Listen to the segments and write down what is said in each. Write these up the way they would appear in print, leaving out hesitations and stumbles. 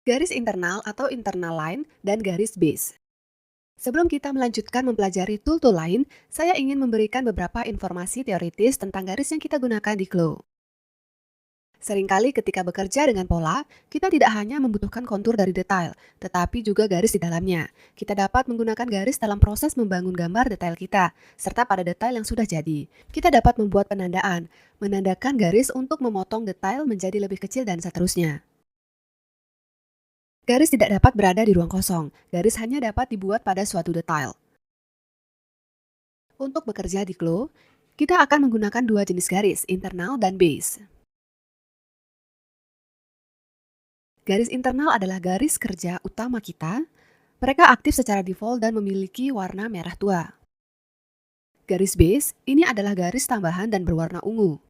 Garis internal atau internal line dan garis base. Sebelum kita melanjutkan mempelajari tool-tool lain, saya ingin memberikan beberapa informasi teoritis tentang garis yang kita gunakan di Glow. Seringkali ketika bekerja dengan pola, kita tidak hanya membutuhkan kontur dari detail, tetapi juga garis di dalamnya. Kita dapat menggunakan garis dalam proses membangun gambar detail kita, serta pada detail yang sudah jadi. Kita dapat membuat penandaan, menandakan garis untuk memotong detail menjadi lebih kecil dan seterusnya. Garis tidak dapat berada di ruang kosong, garis hanya dapat dibuat pada suatu detail. Untuk bekerja di Glow, kita akan menggunakan dua jenis garis, internal dan base. Garis internal adalah garis kerja utama kita. Mereka aktif secara default dan memiliki warna merah tua. Garis base ini adalah garis tambahan dan berwarna ungu.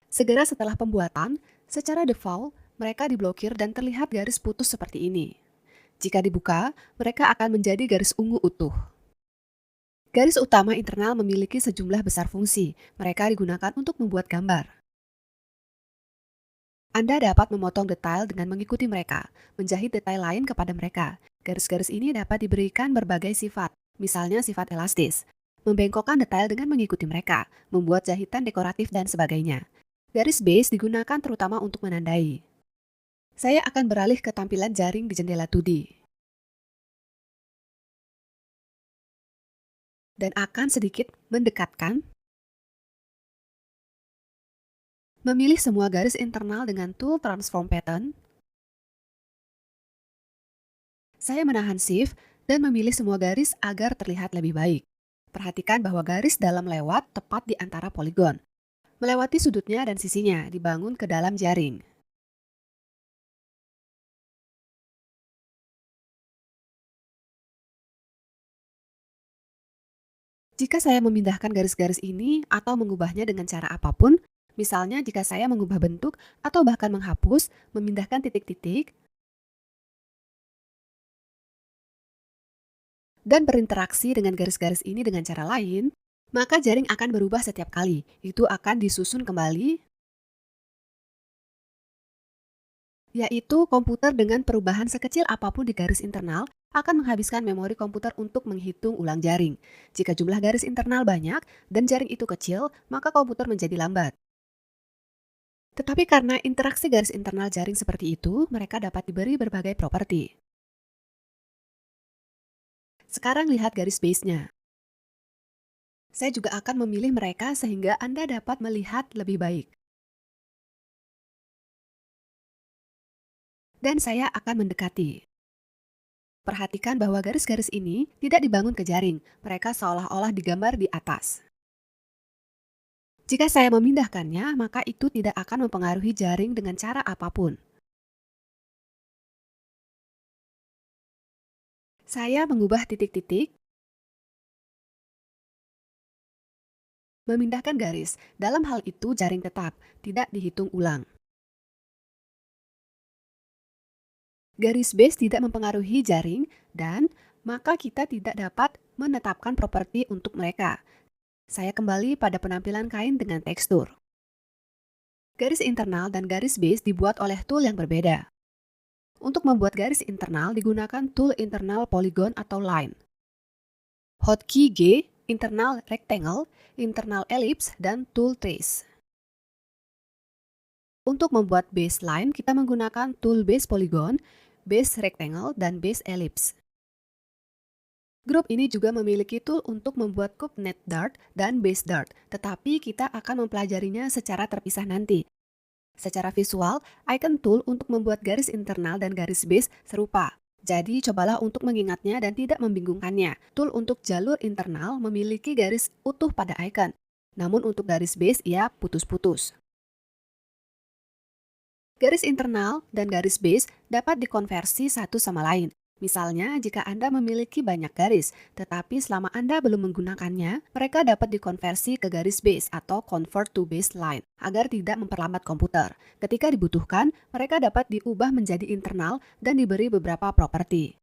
Segera setelah pembuatan, secara default, mereka diblokir dan terlihat garis putus seperti ini. Jika dibuka, mereka akan menjadi garis ungu utuh. Garis utama internal memiliki sejumlah besar fungsi. Mereka digunakan untuk membuat gambar. Anda dapat memotong detail dengan mengikuti mereka, menjahit detail lain kepada mereka. Garis-garis ini dapat diberikan berbagai sifat, misalnya sifat elastis, membengkokkan detail dengan mengikuti mereka, membuat jahitan dekoratif dan sebagainya. Garis base digunakan terutama untuk menandai. Saya akan beralih ke tampilan jaring di jendela 2D. Dan akan sedikit mendekatkan. Memilih semua garis internal dengan tool Transform Pattern. Saya menahan Shift dan memilih semua garis agar terlihat lebih baik. Perhatikan bahwa garis dalam lewat tepat di antara poligon. Melewati sudutnya dan sisinya, dibangun ke dalam jaring. Jika saya memindahkan garis-garis ini atau mengubahnya dengan cara apapun, misalnya jika saya mengubah bentuk atau bahkan menghapus, memindahkan titik-titik, dan berinteraksi dengan garis-garis ini dengan cara lain, maka jaring akan berubah setiap kali. Itu akan disusun kembali, yaitu komputer dengan perubahan sekecil apapun di garis internal akan menghabiskan memori komputer untuk menghitung ulang jaring. Jika jumlah garis internal banyak dan jaring itu kecil, maka komputer menjadi lambat. Tetapi karena interaksi garis internal jaring seperti itu, mereka dapat diberi berbagai properti. Sekarang lihat garis base-nya. Saya juga akan memilih mereka sehingga Anda dapat melihat lebih baik. Dan saya akan mendekati. Perhatikan bahwa garis-garis ini tidak dibangun ke jaring, mereka seolah-olah digambar di atas. Jika saya memindahkannya, maka itu tidak akan mempengaruhi jaring dengan cara apapun. Saya mengubah titik-titik, memindahkan garis. Dalam hal itu jaring tetap, tidak dihitung ulang. Garis base tidak mempengaruhi jaring dan maka kita tidak dapat menetapkan properti untuk mereka. Saya kembali pada penampilan kain dengan tekstur. Garis internal dan garis base dibuat oleh tool yang berbeda. Untuk membuat garis internal digunakan tool internal polygon atau line. Hotkey G, internal rectangle, internal ellipse, dan tool trace. Untuk membuat base line, kita menggunakan tool base polygon, base rectangle, dan base ellipse. Grup ini juga memiliki tool untuk membuat cube net dart dan base dart, tetapi kita akan mempelajarinya secara terpisah nanti. Secara visual, icon tool untuk membuat garis internal dan garis base serupa. Jadi, cobalah untuk mengingatnya dan tidak membingungkannya. Tool untuk jalur internal memiliki garis utuh pada icon, namun untuk garis base ia putus-putus. Garis internal dan garis base dapat dikonversi satu sama lain. Misalnya, jika Anda memiliki banyak garis, tetapi selama Anda belum menggunakannya, mereka dapat dikonversi ke garis base atau convert to baseline agar tidak memperlambat komputer. Ketika dibutuhkan, mereka dapat diubah menjadi internal dan diberi beberapa properti.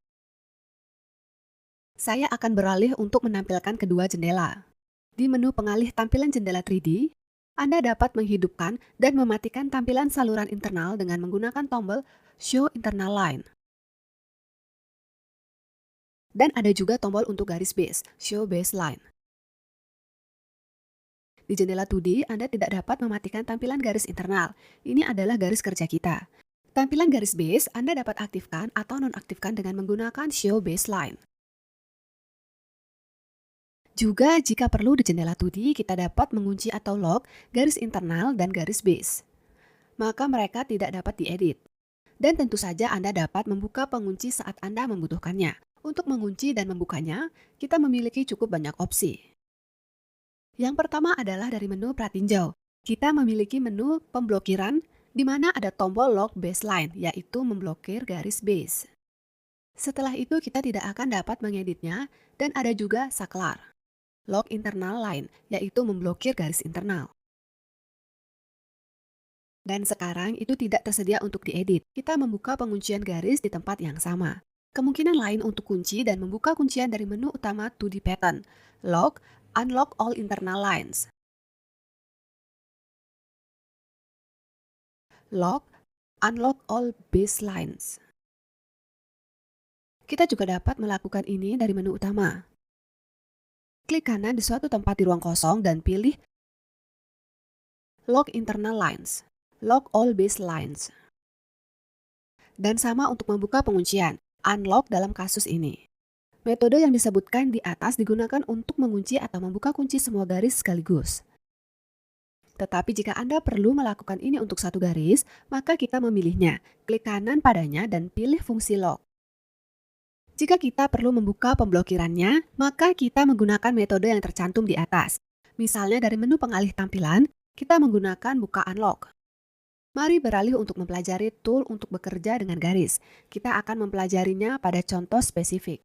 Saya akan beralih untuk menampilkan kedua jendela. Di menu pengalih tampilan jendela 3D, Anda dapat menghidupkan dan mematikan tampilan saluran internal dengan menggunakan tombol Show Internal Line. Dan ada juga tombol untuk garis base, Show Baseline. Di jendela 2D, Anda tidak dapat mematikan tampilan garis internal. Ini adalah garis kerja kita. Tampilan garis base Anda dapat aktifkan atau nonaktifkan dengan menggunakan Show Baseline. Juga jika perlu di jendela 2D, kita dapat mengunci atau lock garis internal dan garis base. Maka mereka tidak dapat diedit. Dan tentu saja Anda dapat membuka pengunci saat Anda membutuhkannya. Untuk mengunci dan membukanya, kita memiliki cukup banyak opsi. Yang pertama adalah dari menu pratinjau. Kita memiliki menu pemblokiran, di mana ada tombol Lock Baseline, yaitu memblokir garis base. Setelah itu kita tidak akan dapat mengeditnya, dan ada juga saklar, Lock Internal Line, yaitu memblokir garis internal. Dan sekarang itu tidak tersedia untuk diedit. Kita membuka penguncian garis di tempat yang sama. Kemungkinan lain untuk kunci dan membuka kuncian dari menu utama 2D Pattern, Lock, Unlock All Internal Lines. Lock, Unlock All Base Lines. Kita juga dapat melakukan ini dari menu utama. Klik kanan di suatu tempat di ruang kosong dan pilih Lock Internal Lines, Lock All Base Lines. Dan sama untuk membuka penguncian, Unlock dalam kasus ini. Metode yang disebutkan di atas digunakan untuk mengunci atau membuka kunci semua garis sekaligus. Tetapi jika Anda perlu melakukan ini untuk satu garis, maka kita memilihnya. Klik kanan padanya dan pilih fungsi lock. Jika kita perlu membuka pemblokirannya, maka kita menggunakan metode yang tercantum di atas. Misalnya dari menu pengalih tampilan, kita menggunakan buka unlock. Mari beralih untuk mempelajari tool untuk bekerja dengan garis. Kita akan mempelajarinya pada contoh spesifik.